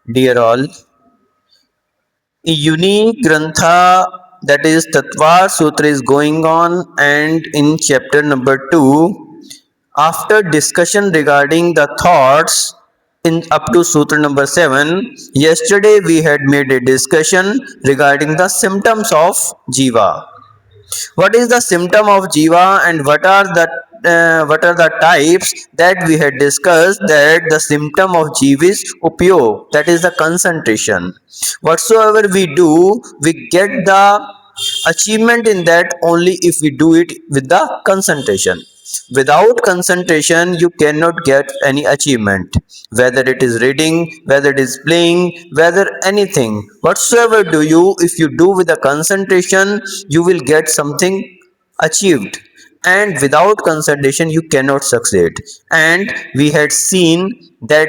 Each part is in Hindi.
Dear all, a unique grantha that is Tattva Sutra is going on, and in chapter number 2, after discussion regarding the thoughts in up to Sutra number 7, yesterday we had made a discussion regarding the symptoms of Jiva. What is the symptom of jiva, and what are the types that we had discussed? That the symptom of jiva is upyog, that is the concentration. Whatsoever we do, we get the achievement in that only if we do it with the concentration. Without concentration you cannot get any achievement, whether it is reading, whether it is playing, whether anything whatsoever do you, if you do with the concentration, you will get something achieved, and without concentration you cannot succeed. And we had seen that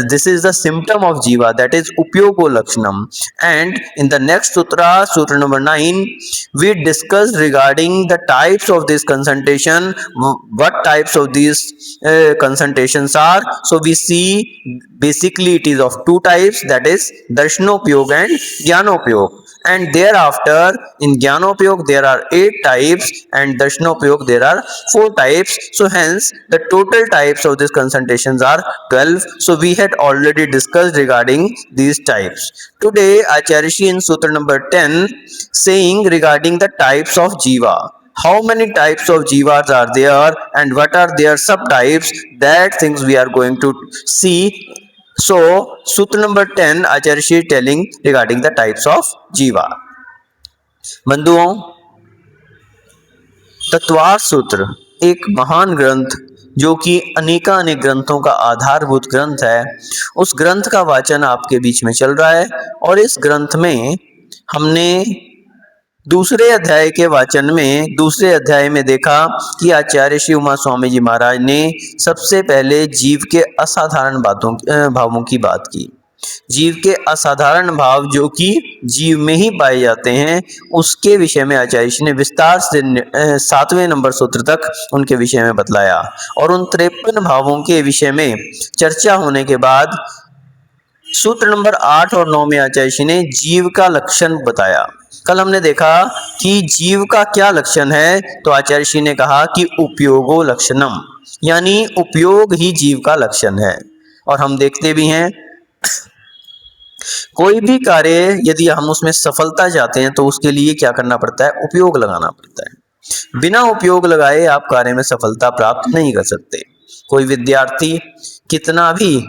this is the symptom of jiva, that is upyogo lakshanam. And in the next sutra, sutra number 9, we discussed regarding the types of this concentration, what types of these concentrations are. So we see basically it is of two types, that is darshanopyog and jnanopyog. And thereafter in jnanopyog there are 8 types, and darshanopyog there are 4 types. So hence the total types of these concentrations are 12. So we had already discussed regarding these types. Today Acharya Shri in sutra number 10 saying regarding the types of jiva, how many types of jivas are there and what are their subtypes, that things we are going to see. So sutra number 10 Acharya Shri telling regarding the types of jiva. बंधुओं, तत्वार सूत्र एक महान ग्रंथ जो कि अनेक ग्रंथों का आधारभूत ग्रंथ है, उस ग्रंथ का वाचन आपके बीच में चल रहा है। और इस ग्रंथ में हमने दूसरे अध्याय के वाचन में, दूसरे अध्याय में देखा कि आचार्य श्री उमा स्वामी जी महाराज ने सबसे पहले जीव के असाधारण भावों की बात की। जीव के असाधारण भाव जो कि जीव में ही पाए जाते हैं, उसके विषय में आचार्य जी ने विस्तार से 7वें नंबर सूत्र तक उनके विषय में बतलाया। और उन 53 भावों के विषय में चर्चा होने के बाद सूत्र नंबर 8 और 9 में आचार्य जी ने जीव का लक्षण बताया। कल हमने देखा कि जीव का क्या लक्षण है, तो आचार्य जी ने कहा कि उपयोगो लक्षणम, यानी उपयोग ही जीव का लक्षण है। और हम देखते भी हैं कोई भी कार्य यदि हम उसमें सफलता चाहते हैं तो उसके लिए क्या करना पड़ता है, उपयोग लगाना पड़ता है। बिना उपयोग लगाए आप कार्य में सफलता प्राप्त नहीं कर सकते। कोई विद्यार्थी कितना भी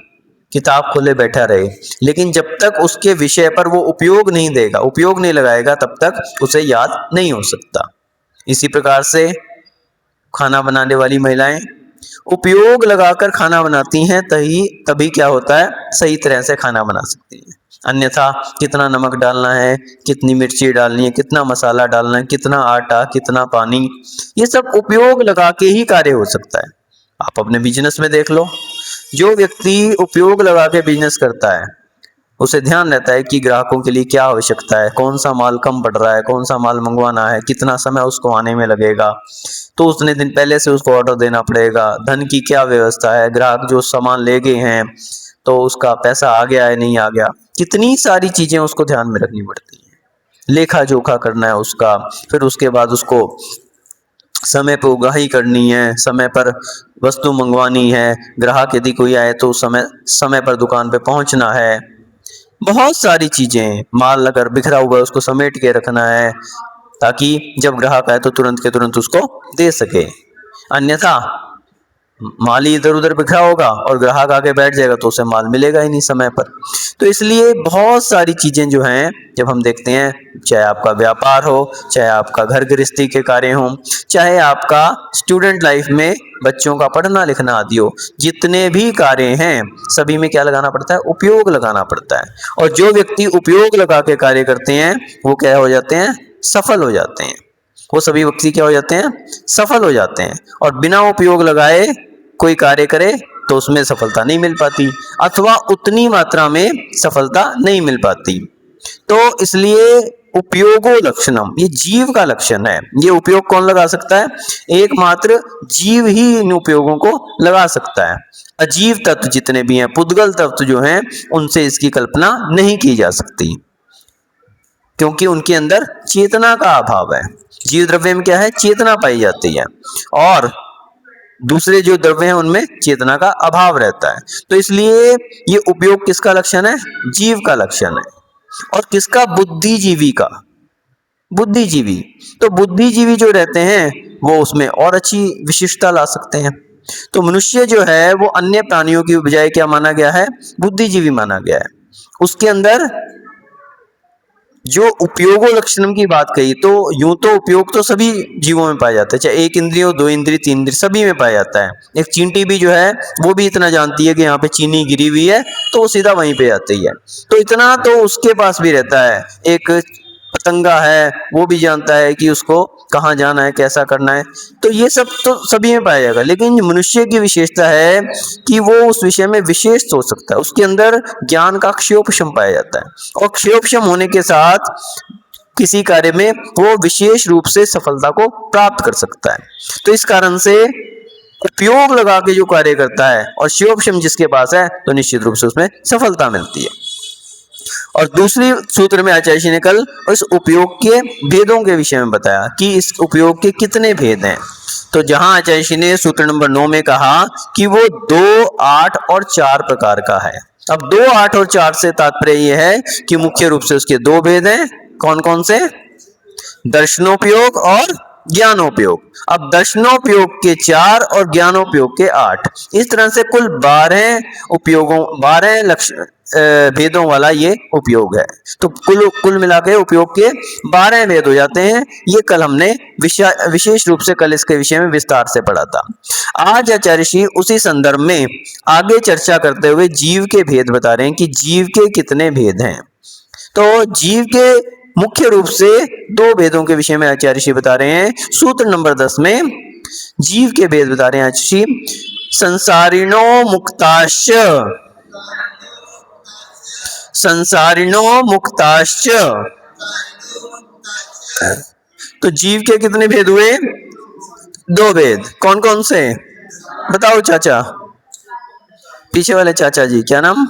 किताब खोले बैठा रहे, लेकिन जब तक उसके विषय पर वो उपयोग नहीं देगा, उपयोग नहीं लगाएगा, तब तक उसे याद नहीं हो सकता। इसी प्रकार से खाना बनाने वाली महिलाएं उपयोग लगाकर खाना बनाती हैं, तभी क्या होता है, सही तरह से खाना बना सकती हैं। अन्यथा कितना नमक डालना है, कितनी मिर्ची डालनी है, कितना मसाला डालना है, कितना आटा, कितना पानी, ये सब उपयोग लगा के ही कार्य हो सकता है। आप अपने बिजनेस में देख लो, जो व्यक्ति उपयोग लगा के बिजनेस करता है उसे ध्यान रहता है कि ग्राहकों के लिए क्या आवश्यकता है, कौन सा माल कम पड़ रहा है, कौन सा माल मंगवाना है, कितना समय उसको आने में लगेगा, तो उतने दिन पहले से उसको ऑर्डर देना पड़ेगा। धन की क्या व्यवस्था है, ग्राहक जो सामान ले गए हैं तो उसका पैसा आ गया है नहीं आ गया, कितनी सारी चीजें उसको ध्यान में रखनी पड़ती हैं। लेखा जोखा करना है उसका, फिर उसके बाद उसको समय पर उगाही करनी है, समय पर वस्तु मंगवानी है, ग्राहक यदि कोई आए तो समय पर दुकान पे पहुंचना है, बहुत सारी चीजें। माल अगर बिखरा हुआ है उसको समेट के रखना है ताकि जब ग्राहक आए तो तुरंत के तुरंत उसको दे सके। अन्यथा माल ही इधर उधर बिखरा होगा और ग्राहक आके बैठ जाएगा तो उसे माल मिलेगा ही नहीं समय पर। तो इसलिए बहुत सारी चीजें जो हैं, जब हम देखते हैं, चाहे आपका व्यापार हो, चाहे आपका घर गृहस्थी के कार्य हो, चाहे आपका स्टूडेंट लाइफ में बच्चों का पढ़ना लिखना आदि हो, जितने भी कार्य हैं सभी में क्या लगाना पड़ता है, उपयोग लगाना पड़ता है। और जो व्यक्ति उपयोग लगा के कार्य करते हैं वो क्या हो जाते हैं, सफल हो जाते हैं। वो सभी व्यक्ति क्या हो जाते हैं, सफल हो जाते हैं। और बिना उपयोग लगाए कोई कार्य करे तो उसमें सफलता नहीं मिल पाती, अथवा उतनी मात्रा में सफलता नहीं मिल पाती। तो इसलिए उपयोगो लक्षणम, ये जीव का लक्षण है। ये उपयोग कौन लगा सकता है? एकमात्र जीव ही इन उपयोगों को लगा सकता है। अजीव तत्व जितने भी हैं, पुद्गल तत्व जो हैं, उनसे इसकी कल्पना नहीं की जा सकती, क्योंकि उनके अंदर चेतना का अभाव है। जीव द्रव्य में क्या है? चेतना पाई जाती है, और दूसरे जो द्रव्य हैं उनमें चेतना का अभाव रहता है। तो इसलिए ये उपयोग किसका लक्षण है? जीव का लक्षण है। और किसका? बुद्धिजीवी का। बुद्धिजीवी, तो बुद्धिजीवी जो रहते हैं वो उसमें और अच्छी विशिष्टता ला सकते हैं। तो मनुष्य जो है वो अन्य प्राणियों की बजाय क्या माना गया है? बुद्धिजीवी माना गया है। उसके अंदर जो उपयोगो लक्षणम की बात कही, तो यूं तो उपयोग तो सभी जीवों में पाया जाता है, चाहे एक इंद्रिय हो, दो इंद्रिय, तीन इंद्रिय, सभी में पाया जाता है। एक चींटी भी जो है वो भी इतना जानती है कि यहाँ पे चीनी गिरी हुई है, तो वो सीधा वहीं पे आती है, तो इतना तो उसके पास भी रहता है। एक पतंगा है, वो भी जानता है कि उसको कहाँ जाना है, कैसा करना है, तो ये सब तो सभी में पाया जाएगा। लेकिन मनुष्य की विशेषता है कि वो उस विषय में विशेष सोच सकता है, उसके अंदर ज्ञान का क्षयोपशम पाया जाता है, और क्षयोपशम होने के साथ किसी कार्य में वो विशेष रूप से सफलता को प्राप्त कर सकता है। तो इस कारण से उपयोग लगा के जो कार्य करता है और क्षयोपशम जिसके पास है, तो निश्चित रूप से उसमें सफलता मिलती है। और दूसरी सूत्र में आचार्य जी ने कल इस उपयोग के भेदों के विषय में बताया कि इस उपयोग के कितने भेद हैं। तो जहां आचार्य जी ने सूत्र नंबर 9 में कहा कि वो 2, 8 और 4 प्रकार का है। अब 2, 8 और 4 से तात्पर्य यह है कि मुख्य रूप से उसके 2 भेद हैं। कौन कौन से? दर्शनोपयोग और ज्ञानोपयोग। अब दर्शनोपयोग के 4 और ज्ञानोपयोग के 8, इस तरह से कुल 12 उपयोगों, 12 लक्ष्य भेदों वाला ये उपयोग है। तो कुल मिला के उपयोग के 12 भेद हो जाते हैं। ये कल हमने विशेष रूप से कल इसके विषय में विस्तार से पढ़ा था। आज आचार्य श्री उसी संदर्भ में आगे चर्चा करते हुए जीव के भेद बता रहे हैं कि जीव के कितने भेद हैं। तो जीव के मुख्य रूप से 2 भेदों के विषय में आचार्य श्री बता रहे हैं। सूत्र नंबर 10 में जीव के भेद बता रहे हैं आचार्य श्री। संसारिणो मुक्ताश्च, संसारिणो मुक्ताश्च। तो जीव के कितने भेद हुए? 2 भेद। कौन कौन से? बताओ चाचा, पीछे वाले चाचा जी, क्या नाम?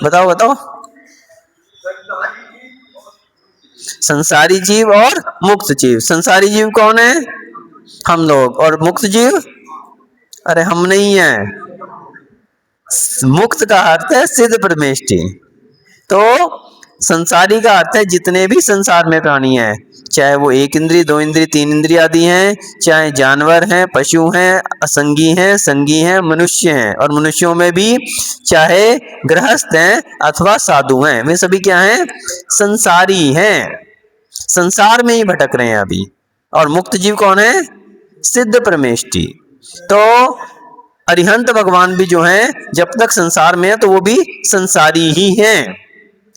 बताओ बताओ। संसारी जीव और मुक्त जीव। संसारी जीव कौन है? हम लोग। और मुक्त जीव? अरे हम नहीं है। मुक्त का अर्थ है सिद्ध परमेष्टि। तो संसारी का अर्थ है जितने भी संसार में प्राणी हैं, चाहे वो 1 इंद्रिय, 2 इंद्रिय, 3 इंद्रिय आदि हैं, चाहे जानवर हैं, पशु हैं, असंगी हैं, संगी हैं, मनुष्य हैं, और मनुष्यों में भी चाहे गृहस्थ हैं अथवा साधु हैं, वे सभी क्या हैं? संसारी हैं, संसार में ही भटक रहे हैं अभी। और मुक्त जीव कौन है? सिद्ध परमेष्टि। तो अरिहंत भगवान भी जो हैं, जब तक संसार में है तो वो भी संसारी ही हैं।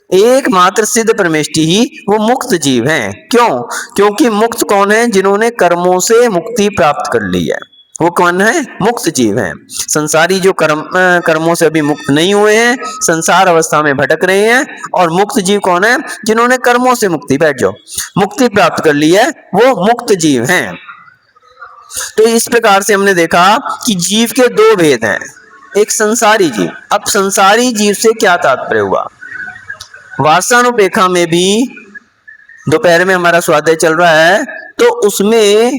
एकमात्र सिद्ध परमेष्टि ही वो मुक्त जीव हैं। क्यों? क्योंकि मुक्त कौन है? जिन्होंने कर्मों से मुक्ति प्राप्त कर ली है, वो कौन है? मुक्त जीव हैं। संसारी जो कर्मों से अभी मुक्त नहीं हुए हैं, संसार अवस्था में भटक रहे हैं। और मुक्त जीव कौन है? जिन्होंने कर्मों से मुक्ति प्राप्त कर ली है, वो मुक्त जीव हैं। तो इस प्रकार से हमने देखा कि जीव के 2 भेद हैं, एक संसारी जीव। अब संसारी जीव से क्या तात्पर्य हुआ? वार्षानुपेखा में भी दोपहर में हमारा स्वाध्याय चल रहा है, तो उसमें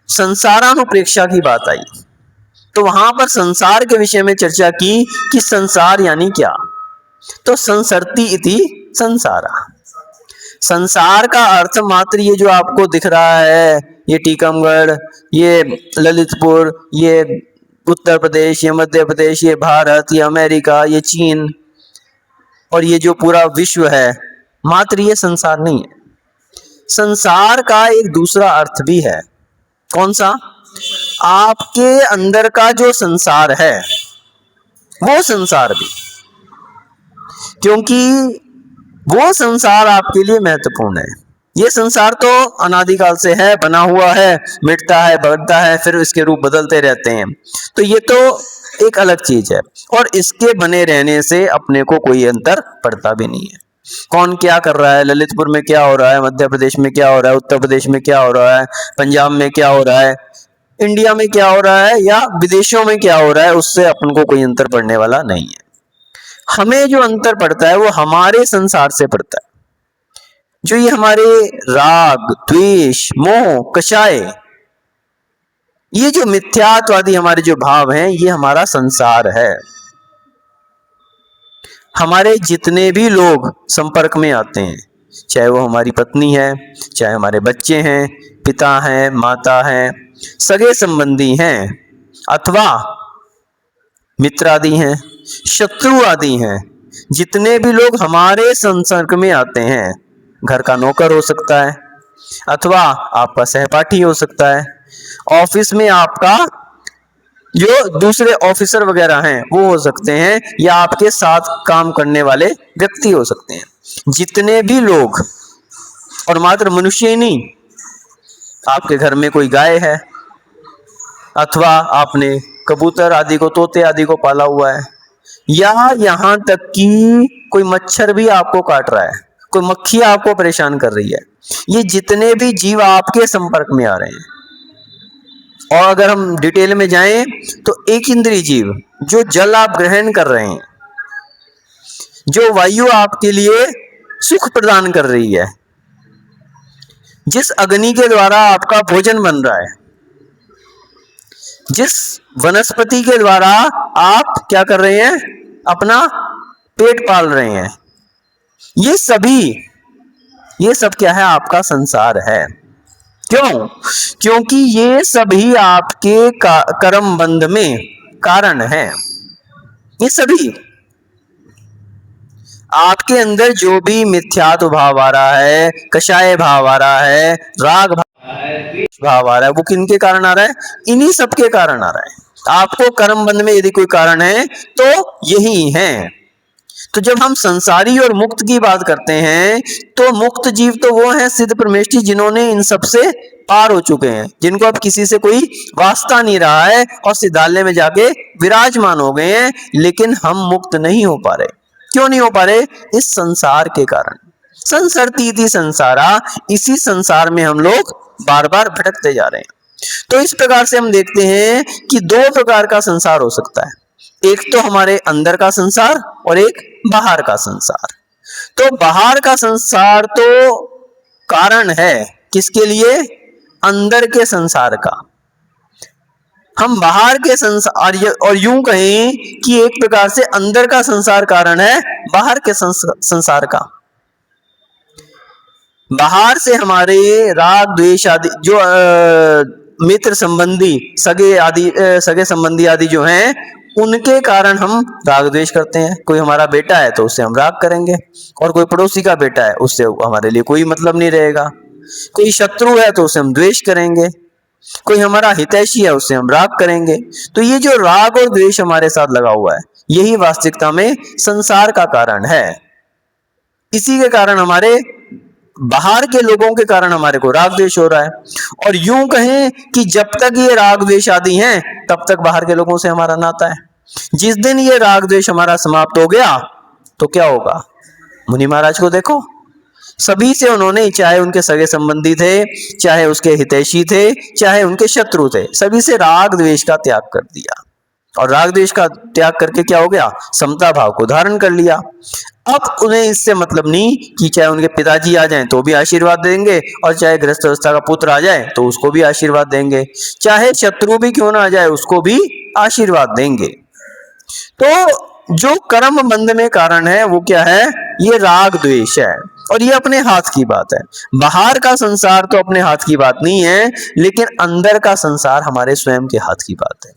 संसारानुप्रेक्षा की बात आई। तो वहां पर संसार के विषय में चर्चा की कि संसार यानी क्या। तो संसरति इति संसारा। संसार का अर्थ मात्र ये जो आपको दिख रहा है, ये टीकमगढ़, ये ललितपुर, ये उत्तर प्रदेश, ये मध्य प्रदेश, ये भारत, ये अमेरिका, ये चीन, और ये जो पूरा विश्व है, मात्र ये संसार नहीं है। संसार का एक दूसरा अर्थ भी है। कौन सा? आपके अंदर का जो संसार है, वो संसार भी, क्योंकि वो संसार आपके लिए महत्वपूर्ण है। ये संसार तो अनादिकाल से है, बना हुआ है, मिटता है, बढ़ता है, फिर इसके रूप बदलते रहते हैं। तो ये तो एक अलग चीज है, और इसके बने रहने से अपने को कोई अंतर पड़ता भी नहीं है। कौन क्या कर रहा है, ललितपुर में क्या हो रहा है, मध्य प्रदेश में क्या हो रहा है, उत्तर प्रदेश में क्या हो रहा है, पंजाब में क्या हो रहा है, इंडिया में क्या हो रहा है या विदेशों में क्या हो रहा है, उससे अपन को कोई अंतर पड़ने वाला नहीं है। हमें जो अंतर पड़ता है वो हमारे संसार से पड़ता है। जो ये हमारे राग, द्वेष, मोह, कषाय, ये जो मिथ्यात्ववादी हमारे जो भाव हैं, ये हमारा संसार है। हमारे जितने भी लोग संपर्क में आते हैं, चाहे वो हमारी पत्नी है, चाहे हमारे बच्चे हैं, पिता हैं, माता हैं, सगे संबंधी हैं, अथवा मित्र आदि हैं, शत्रु आदि हैं, जितने भी लोग हमारे संपर्क में आते हैं, घर का नौकर हो सकता है, अथवा आपका सहपाठी हो सकता है, ऑफिस में आपका जो दूसरे ऑफिसर वगैरह हैं वो हो सकते हैं, या आपके साथ काम करने वाले व्यक्ति हो सकते हैं। जितने भी लोग, और मात्र मनुष्य ही नहीं, आपके घर में कोई गाय है, अथवा आपने कबूतर आदि को, तोते आदि को पाला हुआ है, या यहाँ तक कि कोई मच्छर भी आपको काट रहा है, कोई मक्खी आपको परेशान कर रही है, ये जितने भी जीव आपके संपर्क में आ रहे हैं। और अगर हम डिटेल में जाएं तो एक इंद्रिय जीव, जो जल आप ग्रहण कर रहे हैं, जो वायु आपके लिए सुख प्रदान कर रही है, जिस अग्नि के द्वारा आपका भोजन बन रहा है, जिस वनस्पति के द्वारा आप क्या कर रहे हैं, अपना पेट पाल रहे हैं, ये सब क्या है, आपका संसार है। क्यों? क्योंकि ये सभी आपके कर्म बंध में कारण है। ये सभी आपके अंदर जो भी मिथ्यात्व भाव आ रहा है, कषाय भाव आ रहा है, राग भाव आ रहा है, वो किनके कारण आ रहा है? इन्हीं सब के कारण आ रहा है। आपको कर्म बंध में यदि कोई कारण है तो यही है। तो जब हम संसारी और मुक्त की बात करते हैं, तो मुक्त जीव तो वो हैं सिद्ध परमेष्ठी, जिन्होंने इन सब से पार हो चुके हैं, जिनको अब किसी से कोई वास्ता नहीं रहा है और सिद्धालय में जाके विराजमान हो गए हैं। लेकिन हम मुक्त नहीं हो पा रहे। क्यों नहीं हो पा रहे? इस संसार के कारण। संसरती संसारा, इसी संसार में हम लोग बार बार भटकते जा रहे हैं। तो इस प्रकार से हम देखते हैं कि दो प्रकार का संसार हो सकता है, एक तो हमारे अंदर का संसार और एक बाहर का संसार। तो बाहर का संसार तो कारण है किसके लिए? अंदर के संसार का। हम बाहर के संसार, और यूं कहें कि एक प्रकार से अंदर का संसार कारण है बाहर के संसार का। बाहर से हमारे राग द्वेष आदि जो मित्र संबंधी, सगे संबंधी आदि जो हैं, उनके कारण हम राग द्वेष करते हैं। कोई हमारा बेटा है तो उससे हम राग करेंगे, और कोई पड़ोसी का बेटा है उससे हमारे लिए कोई मतलब नहीं रहेगा। कोई शत्रु है तो उससे हम द्वेष करेंगे, कोई हमारा हितैषी है उससे हम राग करेंगे। तो ये जो राग और द्वेष हमारे साथ लगा हुआ है, यही वास्तविकता में संसार का कारण है। इसी के कारण हमारे बाहर के लोगों के कारण हमारे को राग द्वेष हो रहा है। और यूं कहें कि जब तक ये राग द्वेष आदि हैं, तब तक बाहर के लोगों से हमारा नाता है। जिस दिन ये राग द्वेष हमारा समाप्त हो गया तो क्या होगा? मुनि महाराज को देखो, सभी से उन्होंने, चाहे उनके सगे संबंधी थे, चाहे उसके हितैषी थे, चाहे उनके शत्रु थे, सभी से राग द्वेष का त्याग कर दिया। और राग द्वेष का त्याग करके क्या हो गया? समता भाव को धारण कर लिया। अब उन्हें इससे मतलब नहीं कि चाहे उनके पिताजी आ जाएं तो भी आशीर्वाद देंगे, और चाहे गृहस्थ अवस्था का पुत्र आ जाए तो उसको भी आशीर्वाद देंगे, चाहे शत्रु भी क्यों ना आ जाए उसको भी आशीर्वाद देंगे। तो जो कर्म बंध में कारण है वो क्या है? ये राग द्वेष है, और ये अपने हाथ की बात है। बाहर का संसार तो अपने हाथ की बात नहीं है, लेकिन अंदर का संसार हमारे स्वयं के हाथ की बात है।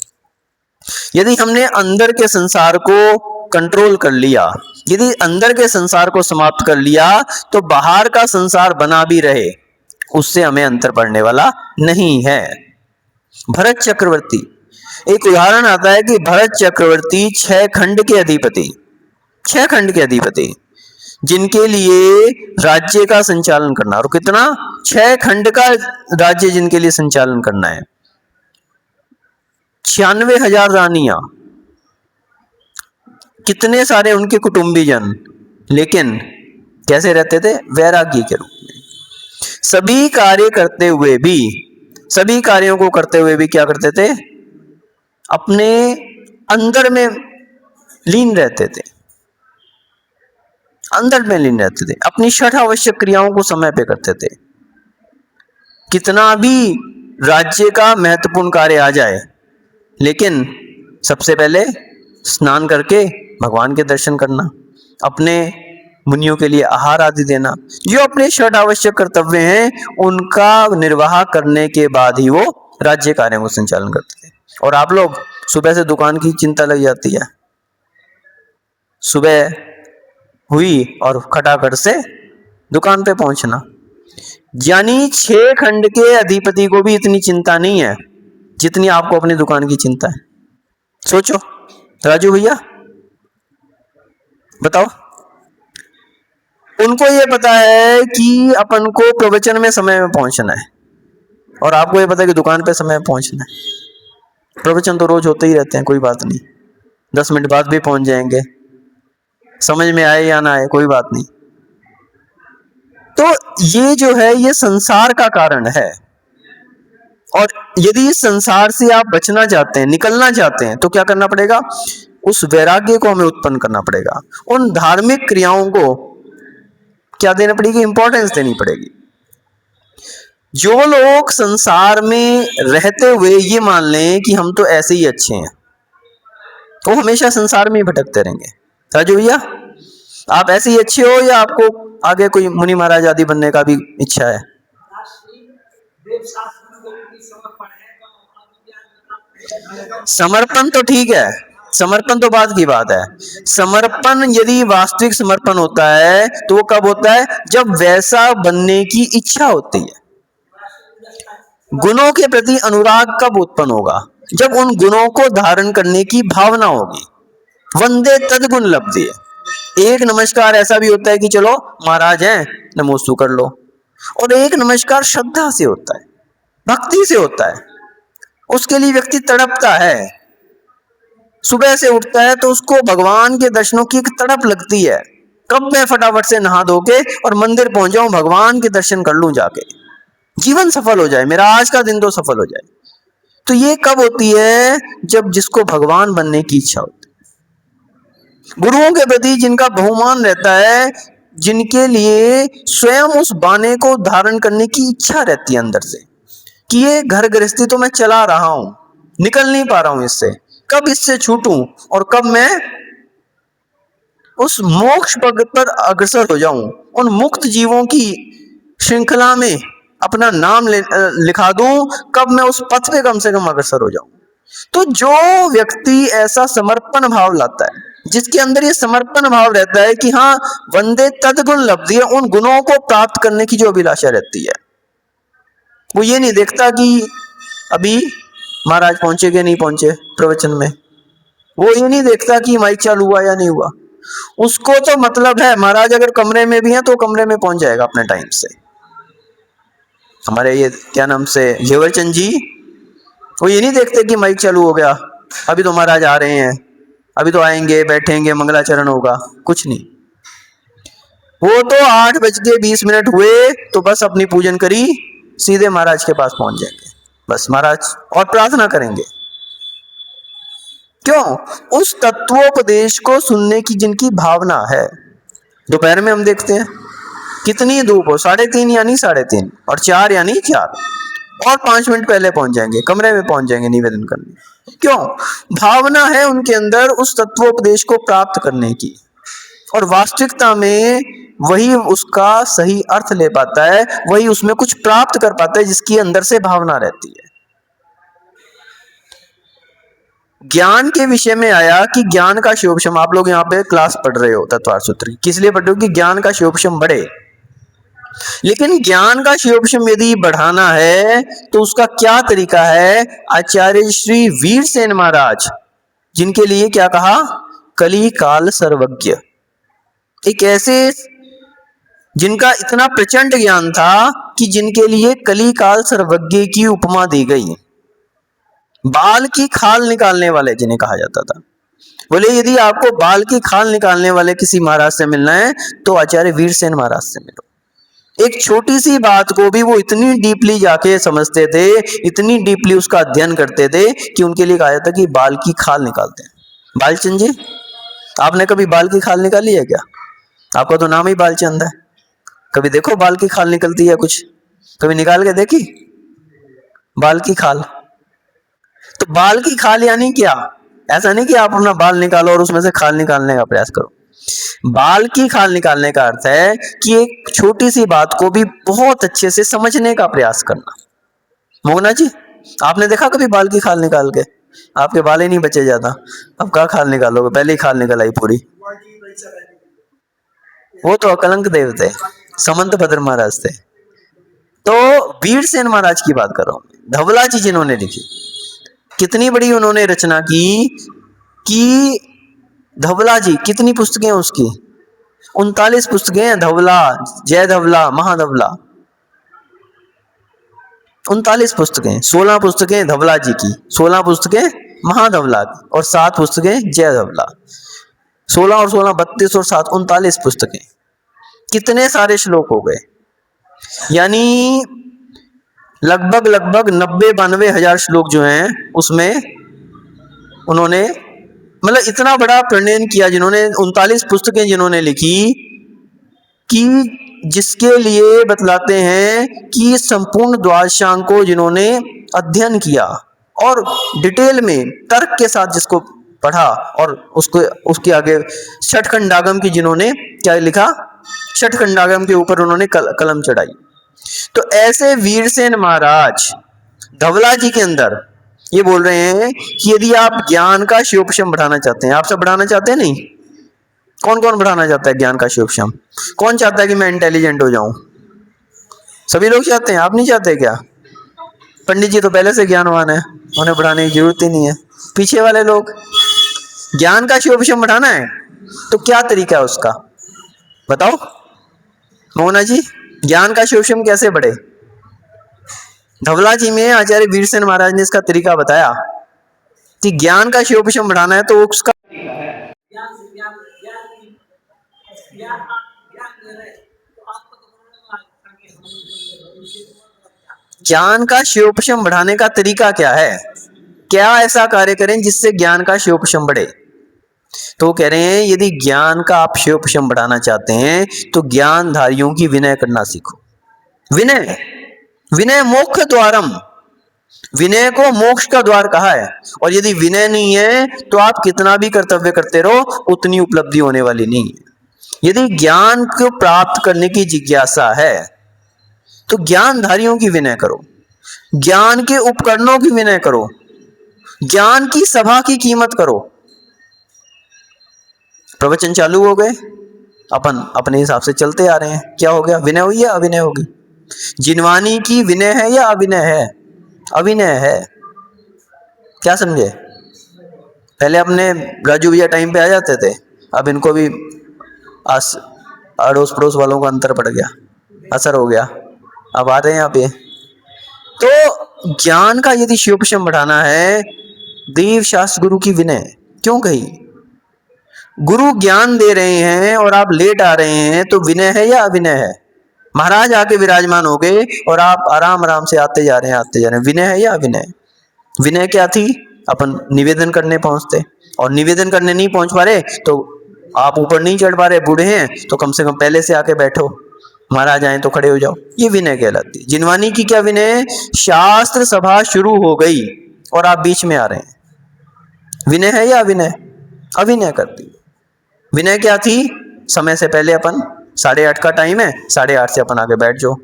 यदि हमने अंदर के संसार को कंट्रोल कर लिया, यदि अंदर के संसार को समाप्त कर लिया, तो बाहर का संसार बना भी रहे उससे हमें अंतर पड़ने वाला नहीं है। भरत चक्रवर्ती, एक उदाहरण आता है कि भरत चक्रवर्ती 6 खंड के अधिपति, 6 खंड के अधिपति, जिनके लिए राज्य का संचालन करना, और कितना? 6 खंड का राज्य जिनके लिए संचालन करना है, 96,000 रानियां, कितने सारे उनके कुटुंबीजन, लेकिन कैसे रहते थे? वैराग्य के रूप में। सभी कार्य करते हुए भी, सभी कार्यों को करते हुए भी क्या करते थे? अपने अंदर में लीन रहते थे, अंदर में लीन रहते थे, अपनी षठ आवश्यक क्रियाओं को समय पे करते थे। कितना भी राज्य का महत्वपूर्ण कार्य आ जाए, लेकिन सबसे पहले स्नान करके भगवान के दर्शन करना, अपने मुनियों के लिए आहार आदि देना, जो अपने षट आवश्यक कर्तव्य हैं उनका निर्वाह करने के बाद ही वो राज्य कार्यों को संचालन करते थे। और आप लोग सुबह से दुकान की चिंता लग जाती है, सुबह हुई और खटाखट से दुकान पे पहुंचना, यानी 6 खंड के अधिपति को भी इतनी चिंता नहीं है जितनी आपको अपनी दुकान की चिंता है। सोचो राजू भैया, बताओ। उनको ये पता है कि अपन को प्रवचन में समय में पहुंचना है, और आपको ये पता है कि दुकान पे समय में पहुंचना है। प्रवचन तो रोज होते ही रहते हैं, कोई बात नहीं, 10 मिनट बाद भी पहुंच जाएंगे, समझ में आए या ना आए कोई बात नहीं। तो ये जो है ये संसार का कारण है, और यदि इस संसार से आप बचना चाहते हैं, निकलना चाहते हैं, तो क्या करना पड़ेगा? उस वैराग्य को हमें उत्पन्न करना पड़ेगा। उन धार्मिक क्रियाओं को क्या देना पड़ेगी? इंपॉर्टेंस देनी पड़ेगी। जो लोग संसार में रहते हुए ये मान लें कि हम तो ऐसे ही अच्छे हैं, वो हमेशा संसार में ही भटकते रहेंगे। राजू भैया, आप ऐसे ही अच्छे हो या आपको आगे कोई मुनि महाराज आदि बनने का भी इच्छा है? समर्पण तो ठीक है, समर्पण तो बात की बात है। समर्पण यदि वास्तविक समर्पण होता है तो वो कब होता है? जब वैसा बनने की इच्छा होती है। गुणों के प्रति अनुराग कब उत्पन्न होगा? जब उन गुणों को धारण करने की भावना होगी। वंदे तद्गुण लब्धे। एक नमस्कार ऐसा भी होता है कि चलो महाराज हैं, नमोस्तु कर लो, और एक नमस्कार श्रद्धा से होता है, भक्ति से होता है, उसके लिए व्यक्ति तड़पता है। सुबह से उठता है तो उसको भगवान के दर्शनों की एक तड़प लगती है, कब मैं फटाफट से नहा धो के और मंदिर पहुंच जाऊं, भगवान के दर्शन कर लूं जाके, जीवन सफल हो जाए, मेरा आज का दिन तो सफल हो जाए। तो ये कब होती है? जब जिसको भगवान बनने की इच्छा होती है। गुरुओं के प्रति जिनका बहुमान रहता है, जिनके लिए स्वयं उस बाने को धारण करने की इच्छा रहती है अंदर से, कि ये घर गृहस्थी तो मैं चला रहा हूं, निकल नहीं पा रहा हूं इससे, कब इससे छूटूं और कब मैं उस मोक्ष पद पर अग्रसर हो जाऊं, उन मुक्त जीवों की श्रृंखला में अपना नाम लिखा दूं, कब मैं उस पथ पे कम से कम अग्रसर हो जाऊं। तो जो व्यक्ति ऐसा समर्पण भाव लाता है, जिसके अंदर ये समर्पण भाव रहता है कि हाँ वंदे तद्गुण लब्धि, उन गुणों को प्राप्त करने की जो अभिलाषा रहती है, वो ये नहीं देखता कि अभी महाराज पहुंचे कि नहीं पहुंचे प्रवचन में, वो ये नहीं देखता कि माइक चालू हुआ या नहीं हुआ। उसको तो मतलब है महाराज अगर कमरे में भी हैं तो कमरे में पहुंच जाएगा अपने टाइम से। हमारे ये क्या नाम से घेवरचंद जी, वो ये नहीं देखते कि माइक चालू हो गया, अभी तो महाराज आ रहे हैं, अभी तो आएंगे, बैठेंगे, मंगलाचरण होगा, कुछ नहीं। वो तो 8:20 हुए तो बस अपनी पूजन करी, सीधे महाराज के पास पहुंच जाएंगे, बस महाराज, और प्रार्थना करेंगे। क्यों? उस तत्वोपदेश को सुनने की जिनकी भावना है। दोपहर में हम देखते हैं कितनी धूप हो, 3:30 यानी 3:30, और 4 यानी 4, और 5 मिनट पहले पहुंच जाएंगे, कमरे में पहुंच जाएंगे निवेदन करने। क्यों? भावना है उनके अंदर उस तत्वोपदेश को प्राप्त करने की, और वास्तविकता में वही उसका सही अर्थ ले पाता है, वही उसमें कुछ प्राप्त कर पाता है जिसकी अंदर से भावना रहती है। ज्ञान के विषय में आया कि ज्ञान का शिवोपशम, आप लोग यहाँ पे क्लास पढ़ रहे हो तत्वार्थ सूत्र की, किस लिए पढ़ रहे हो? कि ज्ञान का शिवोपशम बढ़े। लेकिन ज्ञान का शिवोपशम यदि बढ़ाना है तो उसका क्या तरीका है? आचार्य श्री वीरसेन महाराज, जिनके लिए क्या कहा? कली काल सर्वज्ञ, एक ऐसे जिनका इतना प्रचंड ज्ञान था कि जिनके लिए कली काल सर्वज्ञ की उपमा दी गई। बाल की खाल निकालने वाले जिन्हें कहा जाता था। बोले यदि आपको बाल की खाल निकालने वाले किसी महाराज से मिलना है तो आचार्य वीरसेन महाराज से मिलो। एक छोटी सी बात को भी वो इतनी डीपली जाके समझते थे, इतनी डीपली उसका अध्ययन करते थे कि उनके लिए कहा जाता कि बाल की खाल निकालते हैं। बालचंद जी, आपने कभी बाल की खाल निकाली है क्या? आपका तो नाम ही बालचंद है। कभी देखो बाल की खाल निकलती है कुछ? कभी निकाल के देखी बाल की खाल? तो बाल की खाल यानी क्या? ऐसा नहीं कि आप अपना बाल निकालो और उसमें से खाल निकालने का प्रयास करो। बाल की खाल निकालने का अर्थ है कि एक छोटी सी बात को भी बहुत अच्छे से समझने का प्रयास करना। मोहना जी, आपने देखा कभी बाल की खाल निकाल के? आपके बाल ही नहीं बचे ज्यादा, अब क्या खाल निकालोगे? पहले ही खाल निकल आई पूरी। वो तो अकलंक देव थे, समंत भद्र महाराज थे। तो वीरसेन महाराज की बात कर रहा हूं। धवला जी जिन्होंने लिखी, कितनी बड़ी उन्होंने रचना की कि धवला जी, कितनी पुस्तकें हैं उसकी? 39 पुस्तकें हैं। धवला, जय धवला, महाधवला, 39 पुस्तकें। 16 पुस्तकें धवला जी की, 16 पुस्तकें महाधवला की और 7 पुस्तकें जय धवला। 16 और 16 32 और 7 39 पुस्तकें। कितने सारे श्लोक हो गए? यानी लगभग 90-92 हजार श्लोक जो हैं उसमें उन्होंने मतलब इतना बड़ा प्रणयन किया, जिन्होंने 39 पुस्तकें जिन्होंने लिखी, कि जिसके लिए बतलाते हैं कि संपूर्ण द्वादशांग को जिन्होंने अध्ययन किया और डिटेल में तर्क के साथ जिसको पढ़ा और उसको उसके आगे षटखंडागम की जिन्होंने क्या लिखा, षटखंडागम के ऊपर उन्होंने कलम चढ़ाई। तो ऐसे वीरसेन महाराज धवला जी के अंदर ये बोल रहे हैं कि यदि आप ज्ञान का शिवोपशम बढ़ाना चाहते हैं, आप सब बढ़ाना चाहते हैं नहीं? कौन कौन बढ़ाना चाहता है ज्ञान का शिवोपशम? कौन चाहता है कि मैं इंटेलिजेंट हो जाऊं? सभी लोग चाहते हैं, आप नहीं चाहते क्या? पंडित जी तो पहले से ज्ञानवान है, उन्हें बढ़ाने की जरूरत ही नहीं है। पीछे वाले लोग, ज्ञान का शिवोपशम बढ़ाना है तो क्या तरीका है उसका बताओ मोहना जी, ज्ञान का शिवोपशम कैसे बढ़े? धवला जी में आचार्य वीरसेन महाराज ने इसका तरीका बताया कि ज्ञान का शिवोपशम बढ़ाना है तो उसका ज्ञान का शिवोपशम बढ़ाने का तरीका क्या है? क्या ऐसा कार्य करें जिससे ज्ञान का शिवोपशम बढ़े? तो कह रहे हैं यदि ज्ञान का आप शिवोपशम बढ़ाना चाहते हैं तो ज्ञानधारियों की विनय करना सीखो। विनय, विनय मोक्ष द्वारम, विनय को मोक्ष का द्वार कहा है। और यदि विनय नहीं है तो आप कितना भी कर्तव्य करते रहो उतनी उपलब्धि होने वाली नहीं है। यदि ज्ञान को प्राप्त करने की जिज्ञासा है तो ज्ञानधारियों की विनय करो, ज्ञान के उपकरणों की विनय करो, ज्ञान की सभा की कीमत करो। प्रवचन चालू हो गए, अपन अपने हिसाब से चलते आ रहे हैं, क्या हो गया? विनय हुई या अविनय होगी? जिनवानी की विनय है या अविनय है? अविनय है। क्या समझे? पहले अपने राजू भैया टाइम पे आ जाते थे, अब इनको भी अड़ोस पड़ोस वालों को अंतर पड़ गया, असर हो गया, अब आ रहे हैं यहाँ पे। तो ज्ञान का यदि शिवोपशम बढ़ाना है, देव शास्त्र गुरु की विनय क्यों कही? गुरु ज्ञान दे रहे हैं और आप लेट आ रहे हैं तो विनय है या अविनय है? महाराज आके विराजमान हो गए और आप आराम आराम से आते जा रहे हैं, आते जा रहे हैं, विनय है या अविनय? विनय क्या थी? अपन निवेदन करने पहुंचते, और निवेदन करने नहीं पहुंच पा रहे तो आप ऊपर नहीं चढ़ पा रहे, बूढ़े हैं तो कम से कम पहले से आके बैठो, महाराज आए तो खड़े हो जाओ, ये विनय कहलाती है। जिनवानी की क्या विनय? शास्त्र सभा शुरू हो गई और आप बीच में आ रहे हैं, विनय है या अविनय? अविनय करती। विनय क्या थी? समय से पहले अपन 8:30 का टाइम है, 8:30 से अपन आगे बैठ जाओ,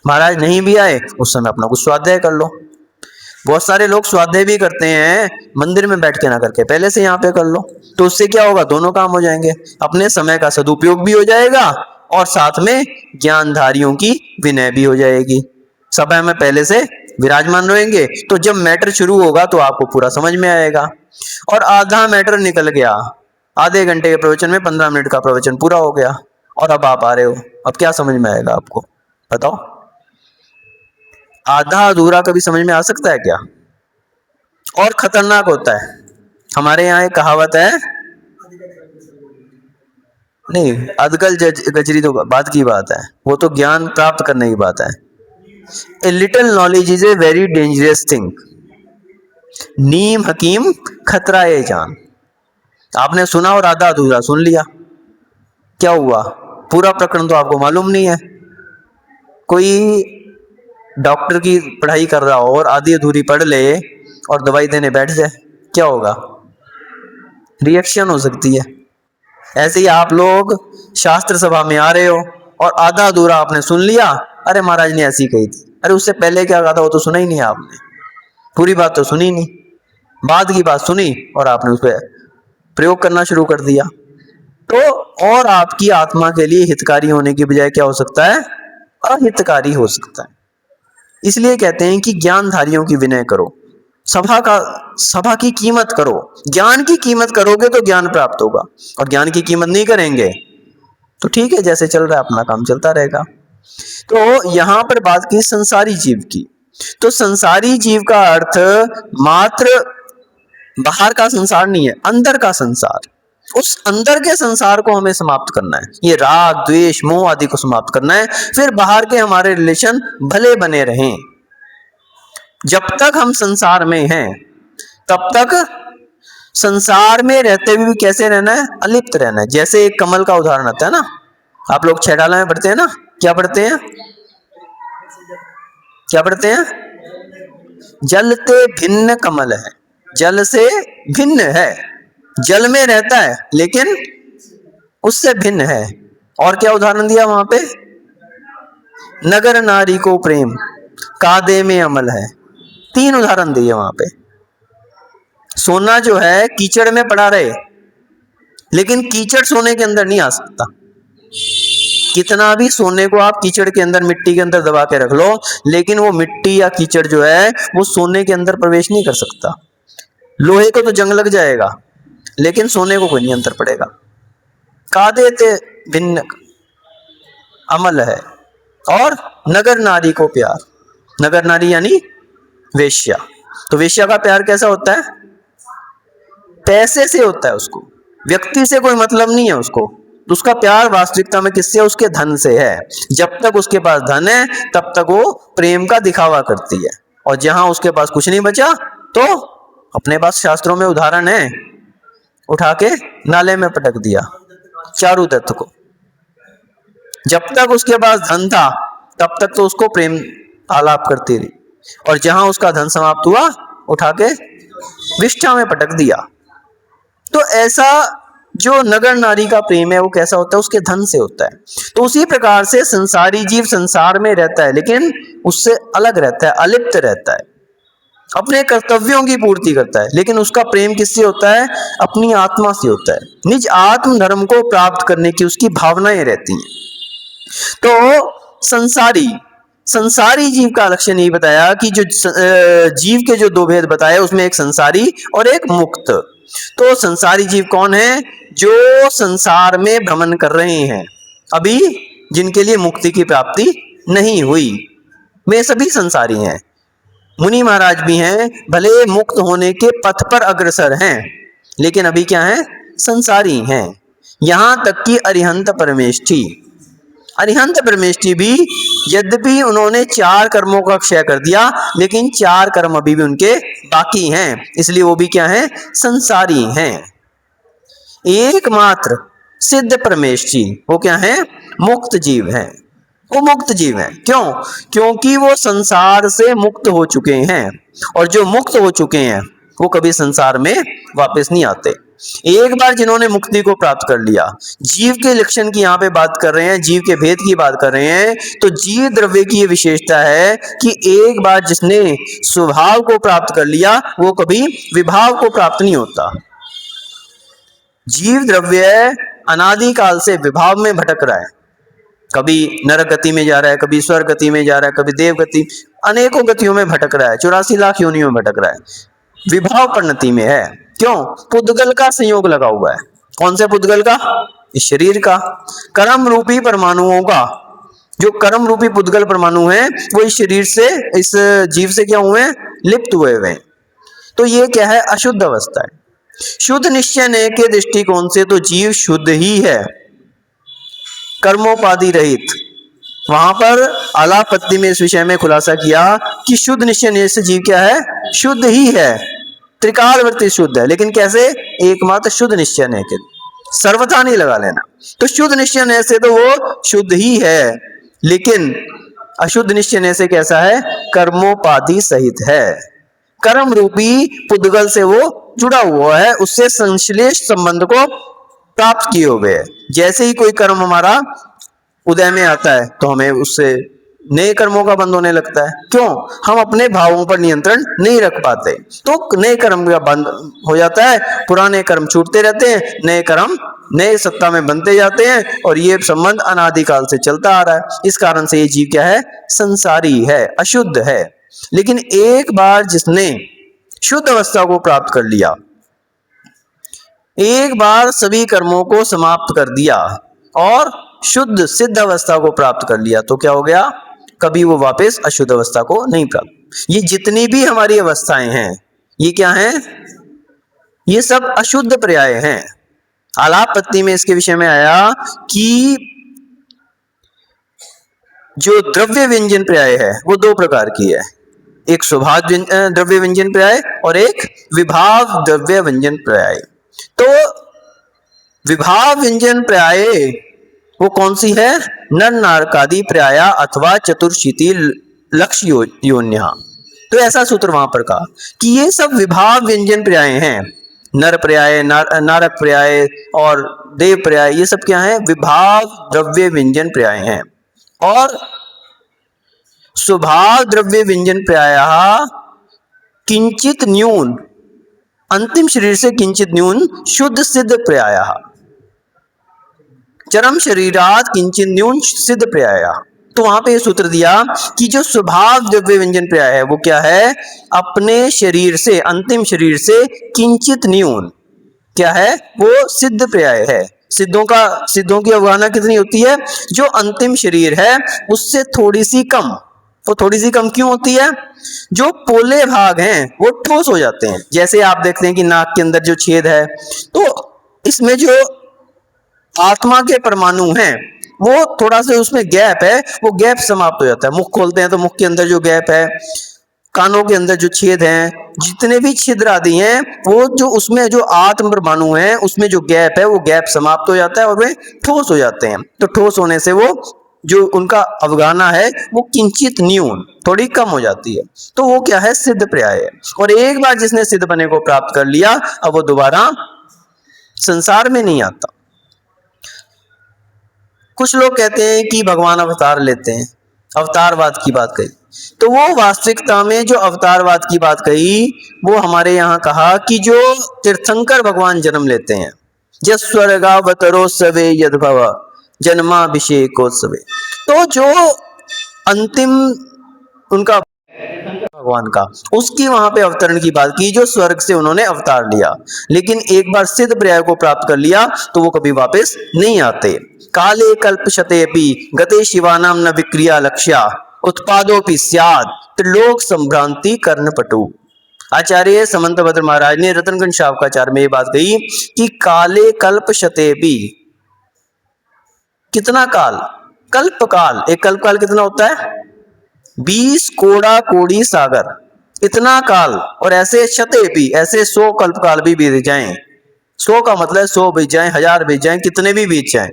महाराज नहीं भी आए उस समय अपना कुछ स्वाध्याय कर लो। बहुत सारे लोग स्वाध्याय भी करते हैं मंदिर में बैठ के ना करके, पहले से यहाँ पे कर लो, तो उससे क्या होगा? दोनों काम हो जाएंगे, अपने समय का सदुपयोग भी हो जाएगा और साथ में ज्ञानधारियों की विनय भी हो जाएगी। सभा में पहले से विराजमान रहेंगे तो जब मैटर शुरू होगा तो आपको पूरा समझ में आएगा। और आधा मैटर निकल गया, आधे घंटे के प्रवचन में 15 मिनट का प्रवचन पूरा हो गया और अब आप आ रहे हो, अब क्या समझ में आएगा आपको बताओ? आधा अधूरा कभी समझ में आ सकता है क्या? और खतरनाक होता है, हमारे यहाँ एक कहावत है, नहीं, अधकल गजरी तो बात की बात है, वो तो ज्ञान प्राप्त करने की बात है। A little knowledge is a very dangerous thing, नीम हकीम खतरा ए जान। आपने सुना और आधा अधूरा सुन लिया, क्या हुआ? पूरा प्रकरण तो आपको मालूम नहीं है। कोई डॉक्टर की पढ़ाई कर रहा हो और आधी अधूरी पढ़ ले और दवाई देने बैठ जाए, क्या होगा? रिएक्शन हो सकती है। ऐसे ही आप लोग शास्त्र सभा में आ रहे हो और आधा अधूरा आपने सुन लिया, अरे महाराज ने ऐसी कही थी, अरे उससे पहले क्या कहा था वो तो सुना ही नहीं आपने, पूरी बात तो सुनी नहीं, बाद की बात सुनी और आपने उस पर प्रयोग करना शुरू कर दिया। तो और आपकी आत्मा के लिए हितकारी होने की बजाय क्या हो सकता है? अहितकारी हो सकता है। इसलिए कहते हैं कि ज्ञानधारियों की विनय करो, सभा की कीमत करो। ज्ञान की कीमत करोगे तो ज्ञान प्राप्त होगा, और ज्ञान की कीमत नहीं करेंगे तो ठीक है, जैसे चल रहा है अपना काम चलता रहेगा। तो यहां पर बात की संसारी जीव की, तो संसारी जीव का अर्थ मात्र बाहर का संसार नहीं है, अंदर का संसार। उस अंदर के संसार को हमें समाप्त करना है, ये राग द्वेष मोह आदि को समाप्त करना है। फिर बाहर के हमारे रिलेशन भले बने रहें। जब तक हम संसार में हैं तब तक संसार में रहते हुए भी कैसे रहना है? अलिप्त रहना है। जैसे एक कमल का उदाहरण आता है ना, आप लोग छेड़ाला में पढ़ते हैं ना, क्या पढ़ते हैं? क्या पढ़ते हैं? जलते भिन्न कमल है, जल से भिन्न है, जल में रहता है लेकिन उससे भिन्न है। और क्या उदाहरण दिया वहां पे? नगर नारी को प्रेम कादे में अमल है। 3 उदाहरण दिए वहां पे। सोना जो है कीचड़ में पड़ा रहे, लेकिन कीचड़ सोने के अंदर नहीं आ सकता। कितना भी सोने को आप कीचड़ के अंदर मिट्टी के अंदर दबा के रख लो, लेकिन वो मिट्टी या कीचड़ जो है वो सोने के अंदर प्रवेश नहीं कर सकता। लोहे को तो जंग लग जाएगा, लेकिन सोने को कोई नहीं अंतर पड़ेगा। कादे ते भिन्न अमल है। और नगर नारी को प्यार, नगर नारी यानी वेश्या। तो वेश्या का प्यार कैसा होता है? पैसे से होता है, उसको व्यक्ति से कोई मतलब नहीं है उसको। उसका प्यार वास्तविकता में किससे? उसके धन से है। जब तक उसके पास धन है तब तक वो प्रेम का दिखावा करती है, और जहां उसके पास कुछ नहीं बचा तो अपने पास शास्त्रों में उदाहरण है, उठा के नाले में पटक दिया चारुदत्त को। जब तक उसके पास धन था तब तक तो उसको प्रेम आलाप करती रही, और जहां उसका धन समाप्त हुआ उठा के विष्ठा में पटक दिया। तो ऐसा जो नगर नारी का प्रेम है वो कैसा होता है? उसके धन से होता है। तो उसी प्रकार से संसारी जीव संसार में रहता है लेकिन उससे अलग रहता है, अलिप्त रहता है, अपने कर्तव्यों की पूर्ति करता है, लेकिन उसका प्रेम किससे होता है? अपनी आत्मा से होता है। निज आत्म धर्म को प्राप्त करने की उसकी भावनाएं रहती हैं। तो संसारी जीव का लक्षण यही बताया कि जो जीव के जो 2 भेद बताए उसमें एक संसारी और एक मुक्त। तो संसारी जीव कौन है? जो संसार में भ्रमण कर रहे हैं, अभी जिनके लिए मुक्ति की प्राप्ति नहीं हुई, वे सभी संसारी हैं। मुनि महाराज भी हैं, भले मुक्त होने के पथ पर अग्रसर हैं, लेकिन अभी क्या हैं? संसारी हैं। यहां तक कि अरिहंत परमेष्ठी भी यद्यपि उन्होंने 4 कर्मों का क्षय कर दिया, लेकिन 4 कर्म अभी भी उनके बाकी हैं, इसलिए वो भी क्या हैं? संसारी हैं। एकमात्र सिद्ध परमेष्ठी वो क्या है? मुक्त जीव हैं। वो मुक्त जीव हैं। क्यों? क्योंकि वो संसार से मुक्त हो चुके हैं, और जो मुक्त हो चुके हैं वो कभी संसार में वापस नहीं आते। एक बार जिन्होंने मुक्ति को प्राप्त कर लिया, जीव के लक्षण की यहाँ पे बात कर रहे हैं, जीव के भेद की बात कर रहे हैं, तो जीव द्रव्य की ये विशेषता है कि एक बार जिसने स्वभाव को प्राप्त कर लिया वो कभी विभाव को प्राप्त नहीं होता। जीव द्रव्य अनादिकाल से विभाव में भटक रहा है, कभी नरक गति में जा रहा है, कभी स्वर्ग गति में जा रहा है, कभी देव गति, अनेकों गतियों में भटक रहा है, 84 लाख योनियों में भटक रहा है, विभाव परिणति में है। क्यों? पुद्गल का संयोग लगा हुआ है। कौन से पुद्गल का? इस शरीर का। कर्म रूपी परमाणुओं का, जो कर्म रूपी पुद्गल परमाणु हैं वो इस शरीर से, इस जीव से क्या हुए हैं? लिप्त हुए हैं। तो ये क्या है? अशुद्ध अवस्था है। शुद्ध निश्चय के दृष्टिकोण से तो जीव शुद्ध ही है, कर्मोपाधि रहित। वहां पर आलापत्ति में इस विषय में खुलासा किया कि शुद्ध निश्चय नियत से जीव क्या है, शुद्ध ही है, त्रिकालवर्ती शुद्ध है, लेकिन कैसे, एकमात्र शुद्ध निश्चय नियत के, सर्वथा नहीं लगा लेना। तो शुद्ध निश्चय नियत से तो वो शुद्ध ही है, लेकिन अशुद्ध निश्चय नियत से कैसा है, कर्मोपाधि सहित है, कर्म रूपी पुद्गल से वो जुड़ा हुआ है, उससे संश्लेष संबंध को प्राप्त किए हुए है। जैसे ही कोई कर्म हमारा उदय में आता है तो हमें उससे नए कर्मों का बंध होने लगता है। क्यों, हम अपने भावों पर नियंत्रण नहीं रख पाते, तो नए कर्म का बंध हो जाता है, पुराने कर्म छूटते रहते हैं, नए कर्म नए सत्ता में बनते जाते हैं, और ये संबंध अनादिकाल से चलता आ रहा है। इस कारण से ये जीव क्या है, संसारी है, अशुद्ध है। लेकिन एक बार जिसने शुद्ध अवस्था को प्राप्त कर लिया, एक बार सभी कर्मों को समाप्त कर दिया और शुद्ध सिद्ध अवस्था को प्राप्त कर लिया, तो क्या हो गया, कभी वो वापस अशुद्ध अवस्था को नहीं प्राप्त। ये जितनी भी हमारी अवस्थाएं हैं, ये क्या हैं, ये सब अशुद्ध पर्याय हैं। आलापत्ति में इसके विषय में आया कि जो द्रव्य व्यंजन पर्याय है वो दो प्रकार की है, एक स्वभाव द्रव्य व्यंजन पर्याय और एक विभाव द्रव्य व्यंजन पर्याय। तो विभाव व्यंजन पर्याय वो कौन सी है, नर नारकादि पर्याय अथवा चतुर्शीति लक्ष्य योन्या। तो ऐसा सूत्र वहां पर कहा कि ये सब विभाव व्यंजन पर्याय हैं, नर पर्याय, नारक पर्याय और देव पर्याय, ये सब क्या है, विभाव द्रव्य व्यंजन पर्याय हैं। और स्वभाव द्रव्य व्यंजन पर्याय किंचित न्यून, अंतिम शरीर से किंचित न्यून शुद्ध सिद्ध पर्याय, चरम शरीरात किंचित न्यून सिद्ध पर्याय। तो वहां पे ये सूत्र दिया कि जो स्वभाव द्रव्य व्यंजन पर्याय है वो क्या है, अपने शरीर से, अंतिम शरीर से किंचित न्यून क्या है, वो सिद्ध पर्याय है। सिद्धों की अवगाहना कितनी होती है, जो अंतिम शरीर है उससे थोड़ी सी कम। वो थोड़ी सी कम क्यों होती है, जो पोले भाग हैं वो ठोस हो जाते हैं। जैसे आप देखते हैं कि नाक के अंदर जो छेद है, तो इसमें जो आत्मा के परमाणु हैं वो थोड़ा सा उसमें गैप है, वो गैप समाप्त हो जाता है। मुख खोलते हैं तो मुख के अंदर जो गैप है, कानों के अंदर जो छेद हैं, जितने भी छिद्र आदि हैं, वो जो उसमें जो आत्म परमाणु है उसमें जो गैप है वो गैप समाप्त हो जाता है और वे ठोस हो जाते हैं। तो ठोस होने से वो जो उनका अवगाहना है वो किंचित न्यून, थोड़ी कम हो जाती है, तो वो क्या है, सिद्ध पर्याय है। और एक बार जिसने सिद्ध बने को प्राप्त कर लिया, अब वो दोबारा संसार में नहीं आता। कुछ लोग कहते हैं कि भगवान अवतार लेते हैं, अवतारवाद की बात कही, तो वो वास्तविकता में जो अवतारवाद की बात कही वो हमारे यहाँ कहा कि जो तीर्थंकर भगवान जन्म लेते हैं, जस्वर्गावतरोत्सवे यद्भव जन्माभिषेकोत्सवे, तो जो अंतिम उनका भगवान का, उसकी वहां पे अवतरण की बात की, जो स्वर्ग से उन्होंने अवतार लिया, लेकिन एक बार सिद्ध पर्याय को प्राप्त कर लिया तो वो कभी वापस नहीं आते। काले कल्पशतेपि गते शिवानाम न विक्रिया लक्ष्या उत्पादोपि स्याद त्रिलोक संभ्रांति कर्णपटु। आचार्य समंतभद्र महाराज ने रतनगंज शावकाचार्य में ये बात कही कि काले कल्पशतेपि, कितना काल, कल्पकाल, एक कल्पकाल कितना होता है, 20 कोड़ा कोड़ी सागर, इतना काल। और ऐसे शतेपि, ऐसे 100 कल्पकाल भी बीत जाएं, 100 का मतलब 100 बीत जाएं, 1000 बीत जाएं, कितने भी बीत जाएं।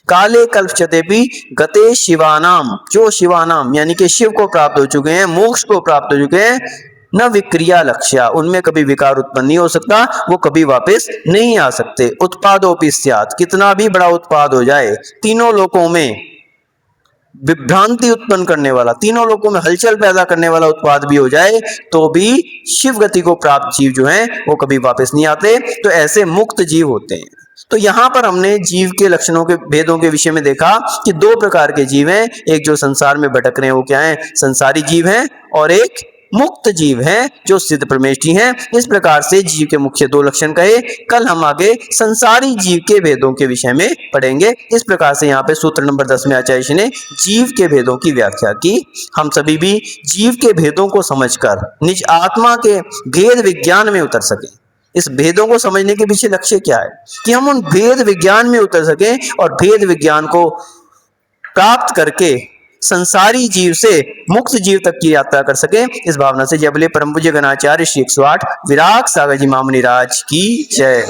काले कल्पशतेपि गते शिवानाम, जो शिवानाम यानी कि शिव को प्राप्त हो चुके हैं, मोक्ष को प्राप्त हो चुके हैं, न विक्रिया लक्ष्या, उनमें कभी विकार उत्पन्न नहीं हो सकता, वो कभी वापस नहीं आ सकते। उत्पादोपि स्यात्, कितना भी बड़ा उत्पाद हो जाए, तीनों लोकों में विभ्रांति उत्पन्न करने वाला, तीनों लोकों में हलचल पैदा करने वाला उत्पाद भी हो जाए, तो भी शिव गति को प्राप्त जीव जो हैं वो कभी वापस नहीं आते। तो ऐसे मुक्त जीव होते हैं। तो यहाँ पर हमने जीव के लक्षणों के भेदों के विषय में देखा कि 2 प्रकार के जीव हैं, एक जो संसार में भटक रहे हैं वो क्या है, संसारी जीव हैं, और एक मुक्त जीव हैं जो सिद्ध परमेष्ठी हैं। इस प्रकार से जीव के मुख्य 2 लक्षण कहे। कल हम आगे संसारी जीव के भेदों के विषय में पढ़ेंगे। इस प्रकार से यहाँ पे सूत्र नंबर 10 में आचार्य जी ने जीव के भेदों की व्याख्या की। हम सभी भी जीव के भेदों को समझकर निज आत्मा के भेद विज्ञान में उतर सके, इस भेदों को समझने के पीछे लक्ष्य क्या है कि हम उन भेद विज्ञान में उतर सकें और भेद विज्ञान को प्राप्त करके संसारी जीव से मुक्त जीव तक की यात्रा कर सके। इस भावना से जय बोले परम पूज्य गणाचार्य श्री 108 विराग सागर जी महामुनि राज की जय।